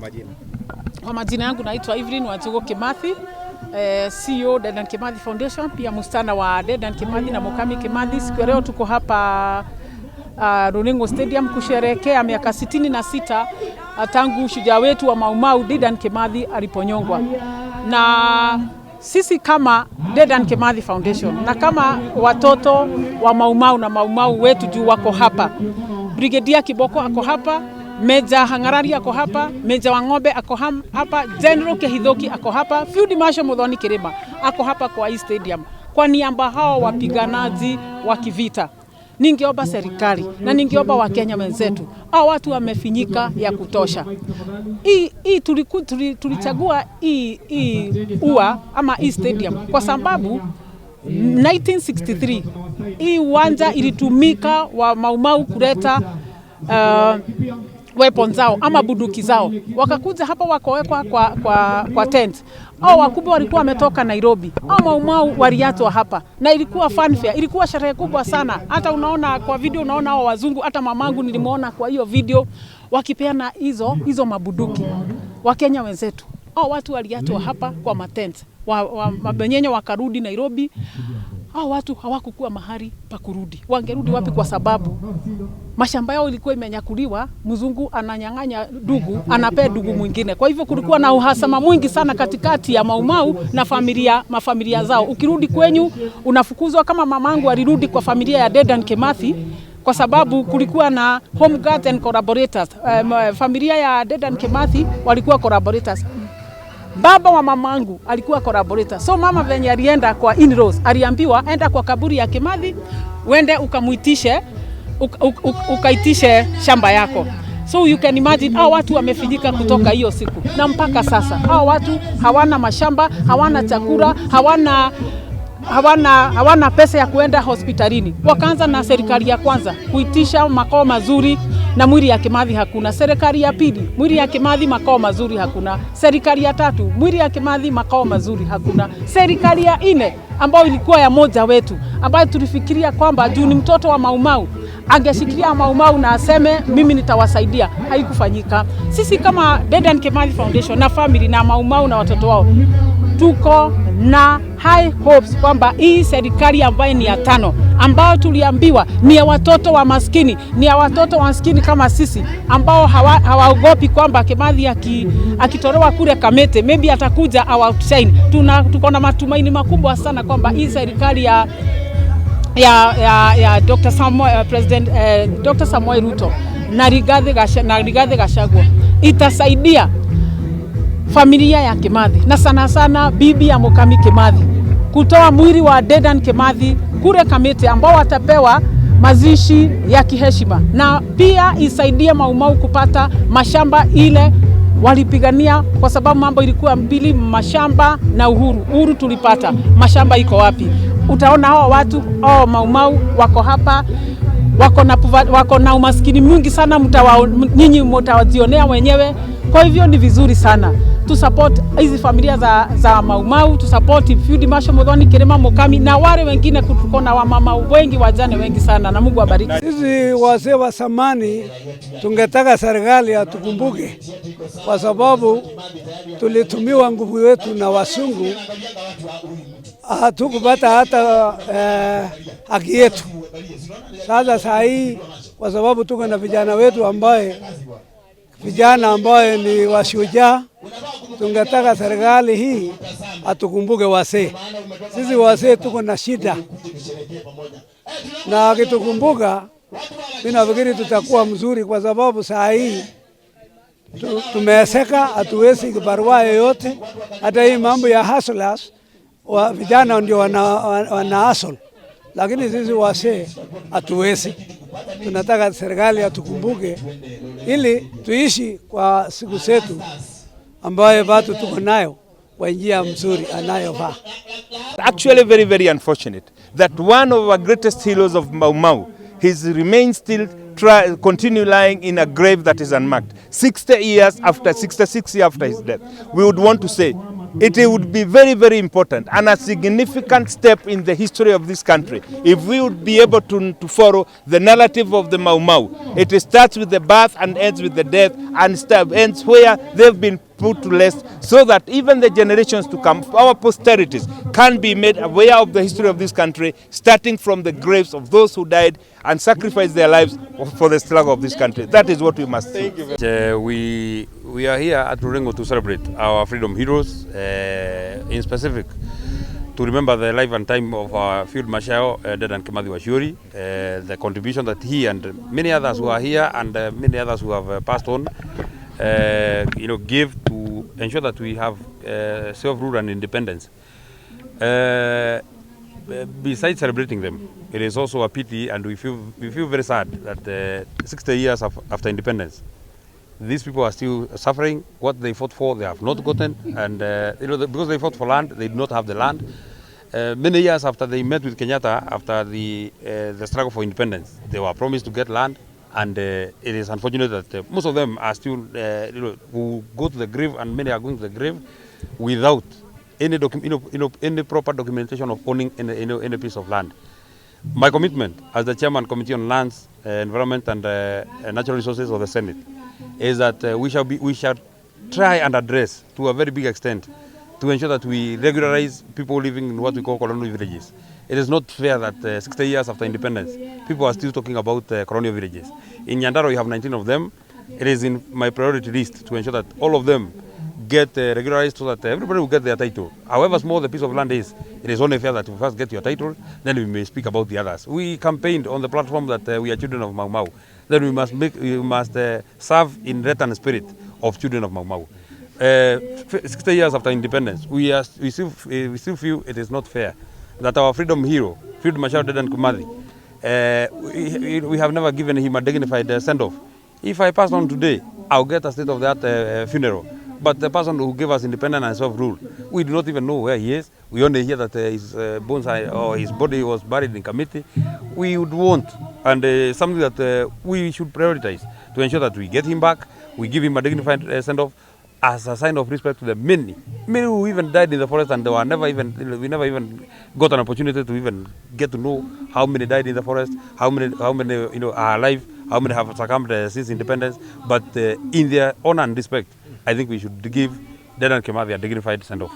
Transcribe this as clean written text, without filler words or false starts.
majina? Kwa majina yangu naitwa Evelyn Wanjiko Kimathi, CEO Dedan Kimathi Foundation, pia mustana wa Dedan Kimathi na Mukami Kimathi. Siku leo tuko hapa Runingo Stadium kusherehekea miaka 66 tangu shujaa wetu wa Maumau Dedan Kimathi aliponyongwa. Na sisi kama Dedan Kimathi Foundation na kama watoto wa Maumau na Maumau wetu juu wako hapa, Brigadier Kiboko ako hapa, Meja Hangarari ako hapa, Meja Wang'ombe ako hapa, General Kehithoki ako hapa, Field Marshal Muthoni Kirima ako hapa kwa hii stadium. Kwa niaba hao wapiganaji wa kivita, ningeomba serikali na ningeomba Wakenya wenzetu, hao watu wamefinyika ya kutosha. Tulichagua hii ua ama hii stadium kwa sababu 1963 hii uwanja ilitumika wa Maumau kuleta weapons zao ama bunduki zao. Wakakuja hapa wakawekwa kwa tent. Hao wakubwa walikuwa wametoka Nairobi. Hao Maumau waliachwa hapa. Na ilikuwa fanfare, ilikuwa sherehe kubwa sana. Hata unaona kwa video, unaona hao wazungu, hata mamangu nilimuona kwa hiyo video wakipeana hizo mabunduki. Wakenya wenzetu, hao watu waliachwa hapa kwa matent. Mabenyenye wakarudi Nairobi. Hao watu hawakukuwa mahali pa kurudi. Wangerudi wapi? Kwa sababu mashamba yao ilikuwa imenyakuliwa, mzungu ananyang'anya dugu, anapea dugu mwingine. Kwa hivyo kulikuwa na uhasama mwingi sana katikati ya Maumau na mafamilia zao. Ukirudi kwenyu unafukuzwa, kama mamangu alirudi kwa familia ya Dedan Kimathi kwa sababu kulikuwa na home guards and collaborators. Familia ya Dedan Kimathi walikuwa collaborators. Baba wa mamangu alikuwa collaborator. So mama venye alienda kwa in-laws, aliambiwa enda kwa kaburi ya Kimathi, uende ukamuitishe, ukaitishe shamba yako. So you can imagine hao watu wamefinyika kutoka hiyo siku. Na mpaka sasa hao watu hawana mashamba, hawana chakula, hawana pesa ya kuenda hospitalini. Wakaanza na serikali ya kwanza kuitisha makao mazuri na mwili ya Kimathi hakuna. Serikali ya pili, mwili ya Kimathi makao mazuri hakuna. Serikali ya tatu, mwili ya Kimathi makao mazuri hakuna. Serikali ya nne ambayo ilikuwa ya moja wetu, ambayo tulifikiria kwamba juu ni mtoto wa Maumau angeshikilia Maumau na aseme mimi nitawasaidia, haikufanyika. Sisi kama Dedan Kimathi Foundation na family na Maumau na watoto wao tuko na high hopes kwamba hii serikali ambayo ni ya tano, ambao tuliambiwa ni ya watoto wa maskini, ni ya watoto wa maskini kama sisi, ambao hawaogopi kwamba Kimathi akitolewa kule Kamete maybe atakuja outshine. Tuko na matumaini makubwa sana kwamba hii serikali ya President Dr. Samuel Ruto na Rigathi Gachagua itasaidia familia ya Kimathi na sana sana bibi ya Mukami Kimathi kutoa mwili wa Dedan Kimathi kule Kamete, ambao watapewa mazishi ya kiheshima, na pia isaidie Maumau kupata mashamba ile walipigania, kwa sababu mambo ilikuwa mbili, mashamba na uhuru. Uhuru tulipata, mashamba iko wapi? Utaona hao watu Maumau wako hapa, wako na umaskini mwingi sana, nyinyi mtawajionea wenyewe. Kwa hivyo ni vizuri sana tu support hizi familia za Maumau, tu support Field Marshal Muthoni Kirima, Mukami na wale wengine. Kutukona wa mama wengi, wajane wengi sana, na Mungu abariki. Sisi wazee wa zamani tungetaka serikali atukumbuke, kwa sababu tulitumiwa nguvu yetu na wasungu, hatukupata hata haki yetu. Sasa saa hii kwa sababu tuko na vijana wetu vijana ambaye ni washujaa, tungetaka serikali hii atukumbuke wazee. Sisi wazee tuko na shida, na akitukumbuka mimi nafikiri tutakuwa mzuri, kwa sababu saa hii tumeeseka, hatuwezi kibarua yoyote. Hata hii mambo ya hustlers, vijana ndio wana hustle, lakini sisi wazee hatuwezi. Tunataka serikali atukumbuke ili tuishi kwa siku zetu ambayo watu tuko nayo kwa njia mzuri anayofaa. Actually very, very unfortunate that one of our greatest heroes of Maumau, his remains still continue lying in a grave that is unmarked. 66 years after his death. We would want to say it would be very, very important and a significant step in the history of this country if we would be able to follow the narrative of the Maumau. It starts with the birth and ends with the death and ends where they've been put to rest, so that even the generations to come, our posterities, can be made aware of the history of this country, starting from the graves of those who died and sacrificed their lives for the struggle of this country. That is what we must do. We are here at Rurengo to celebrate our freedom heroes, in specific to remember the life and time of our Field Marshal Dedan Kimathi Waciuri, the contribution that he and many others who are here and many others who have passed on give to ensure that we have self-rule and independence. Besides celebrating them, it is also a pity, and we feel very sad that 60 years after independence, these people are still suffering. What they fought for, they have not gotten, and because they fought for land, they do not have the land. Many years after they met with Kenyatta, after the struggle for independence, they were promised to get land, and it is unfortunate that most of them are still who go to the grave, and many are going to the grave without any any proper documentation of owning any piece of land. My commitment as the chairman Committee on Lands, Environment and Natural Resources of the Senate is that we shall try and address to a very big extent to ensure that we regularize people living in what we call colonial villages. It is not fair that 60 years after independence, people are still talking about colonial villages. In Nyandarua, we have 19 of them. It is in my priority list to ensure that all of them get regularized so that everybody will get their title. However small the piece of land is, it is only fair that you first get your title, then we may speak about the others. We campaigned on the platform that we are children of Maumau. Then we must serve in return spirit of children of Maumau. 60 years after independence, we still feel it is not fair that our freedom hero, Field Marshal Dedan Kimathi, we have never given him a dignified send-off. If I pass on today, I'll get a state-of-the-art funeral. But the person who gave us independence and self-rule, we do not even know where he is. We only hear that his bones or his body was buried in Kamiti. We would want, and something that we should prioritize, to ensure that we get him back, we give him a dignified send-off as a sign of respect to the many who even died in the forest, and they were never even, we never even got an opportunity to even get to know how many died in the forest, how many are alive, how many have succumbed since independence. But in their honor and respect, I think we should give Dedan Kimathi a dignified send-off.